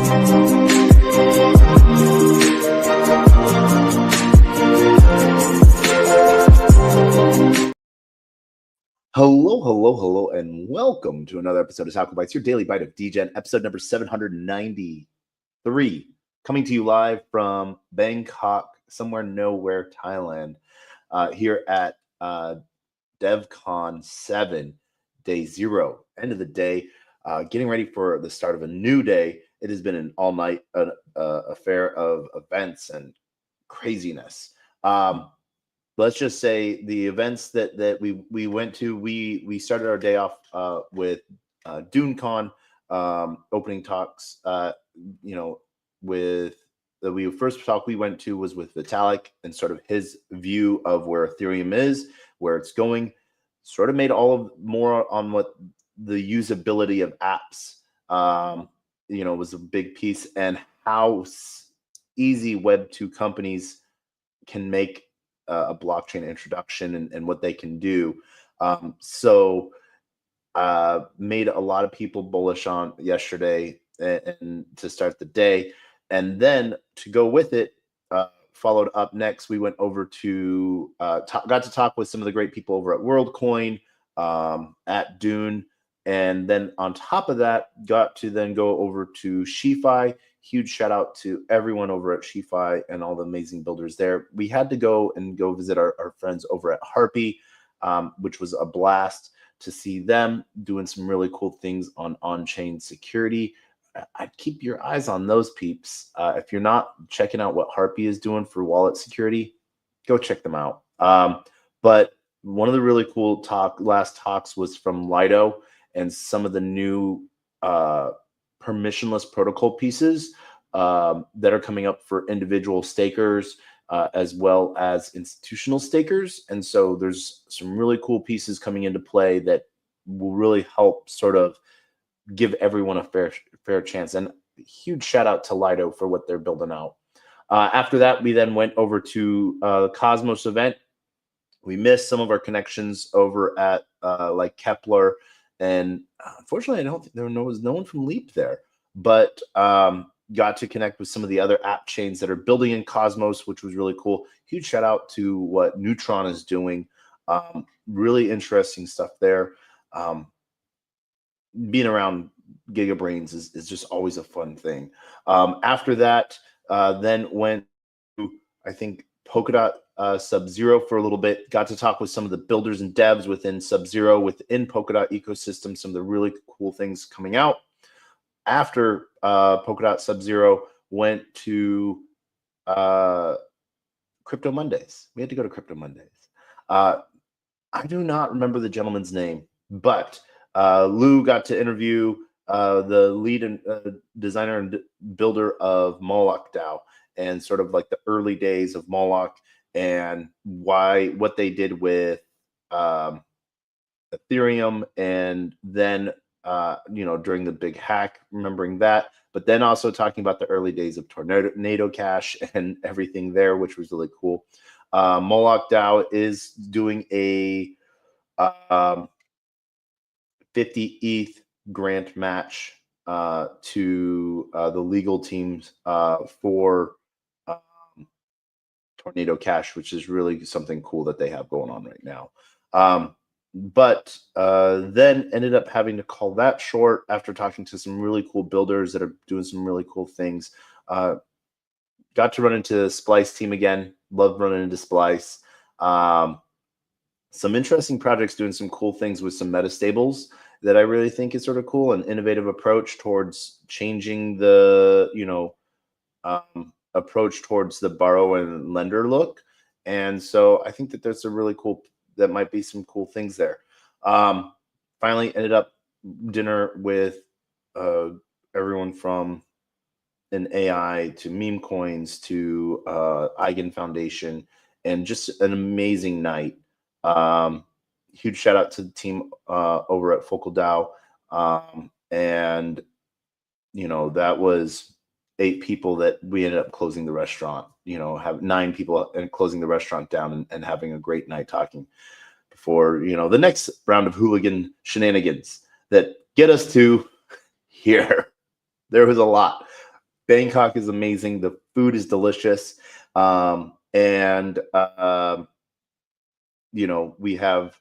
Hello, and welcome to another episode of TacoBytes, your daily bite of Degen, episode number 793, coming to you live from Bangkok, somewhere nowhere, Thailand, here at DevCon 7, day 0, end of the day, getting ready for the start of a new day. It has been an all-night affair of events and craziness. Let's just say the events that we went to, we started our day off with DuneCon opening talks. With the first talk we went to was with Vitalik and sort of his view of where Ethereum is, where it's going. Sort of made more on what the usability of apps, was a big piece, and how easy Web2 companies can make a blockchain introduction and what they can do. Made a lot of people bullish on yesterday and to start the day. And then to go with it, followed up next, we went over to got to talk with some of the great people over at WorldCoin, at Dune. And then on top of that, got to then go over to SheFi. Huge shout out to everyone over at SheFi and all the amazing builders there. We had to go visit our friends over at Harpy, which was a blast to see them doing some really cool things on-chain security. I'd keep your eyes on those peeps. If you're not checking out what Harpy is doing for wallet security, go check them out. But one of the really cool last talks was from Lido and some of the new permissionless protocol pieces that are coming up for individual stakers as well as institutional stakers. And so there's some really cool pieces coming into play that will really help sort of give everyone a fair chance. And huge shout out to Lido for what they're building out. After that, we then went over to the Cosmos event. We missed some of our connections over at like Kepler. And unfortunately, I don't think there was no one from Leap there, but got to connect with some of the other app chains that are building in Cosmos, which was really cool. Huge shout out to what Neutron is doing. Really interesting stuff there. Being around GigaBrains is just always a fun thing. After that, then went to, I think, Polkadot Sub-Zero for a little bit. Got to talk with some of the builders and devs within Sub-Zero, within Polkadot ecosystem, some of the really cool things coming out. After Polkadot Sub-Zero, went to Crypto Mondays. We had to go to Crypto Mondays. I do not remember the gentleman's name, but Lou got to interview the lead and designer and builder of Moloch DAO, and sort of like the early days of Moloch and what they did with Ethereum, and then during the big hack, remembering that, but then also talking about the early days of Tornado Cash and everything there, which was really cool. Moloch DAO is doing a 50 ETH grant match to the legal teams for Tornado Cash, which is really something cool that they have going on right now. But then ended up having to call that short after talking to some really cool builders that are doing some really cool things. Got to run into the Splice team again. Love running into Splice. Some interesting projects doing some cool things with some metastables that I really think is sort of cool, an innovative approach towards changing the, approach towards the borrow and lender look. And so I think that there's a really cool, that might be some cool things there. Finally ended up dinner with everyone from an AI to meme coins to Eigen Foundation, and just an amazing night. Huge shout out to the team over at Focal DAO. And, that was 8 people that we ended up closing the restaurant, have 9 people and closing the restaurant down and having a great night talking before, the next round of hooligan shenanigans that get us to here. There was a lot. Bangkok is amazing. The food is delicious. And we have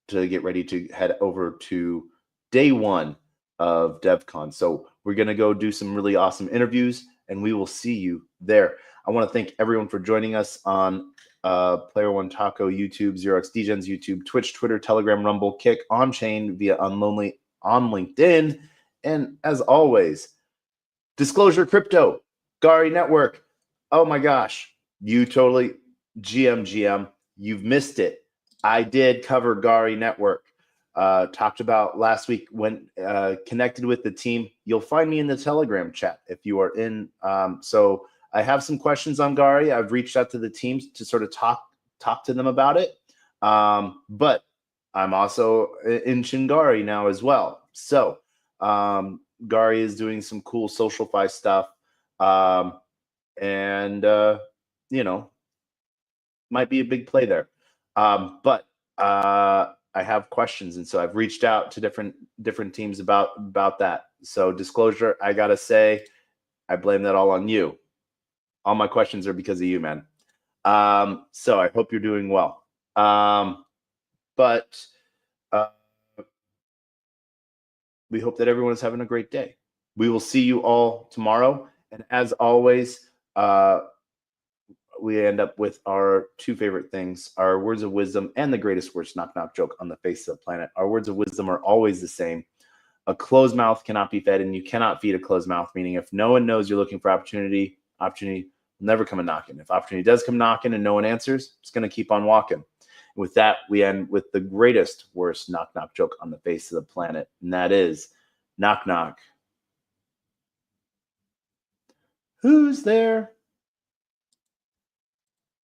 to get ready to head over to day 1 of DevCon. So we're going to go do some really awesome interviews, and we will see you there. I want to thank everyone for joining us on Player One Taco YouTube, Xerox Degens YouTube, Twitch, Twitter, Telegram, Rumble, Kick, On-Chain, via Unlonely, on LinkedIn. And as always, Disclosure Crypto, Gari Network. Oh my gosh, you totally, GM, you've missed it. I did cover Gari Network. Talked about last week when connected with the team. You'll find me in the Telegram chat if you are in. So I have some questions on Gari. I've reached out to the teams to sort of talk to them about it. But I'm also in Chingari now as well. So Gari is doing some cool SocialFi stuff. And might be a big play there. But I have questions, and so I've reached out to different teams about that. So disclosure, I gotta say, I blame that all on you. All my questions are because of you, man. So I hope you're doing well. But we hope that everyone is having a great day. We will see you all tomorrow, and as always, we end up with our 2 favorite things, our words of wisdom and the greatest worst knock-knock joke on the face of the planet. Our words of wisdom are always the same. A closed mouth cannot be fed, and you cannot feed a closed mouth, meaning if no one knows you're looking for opportunity will never come a knocking. If opportunity does come knocking and no one answers, it's going to keep on walking. With that, we end with the greatest worst knock-knock joke on the face of the planet, and that is, knock knock. Who's there?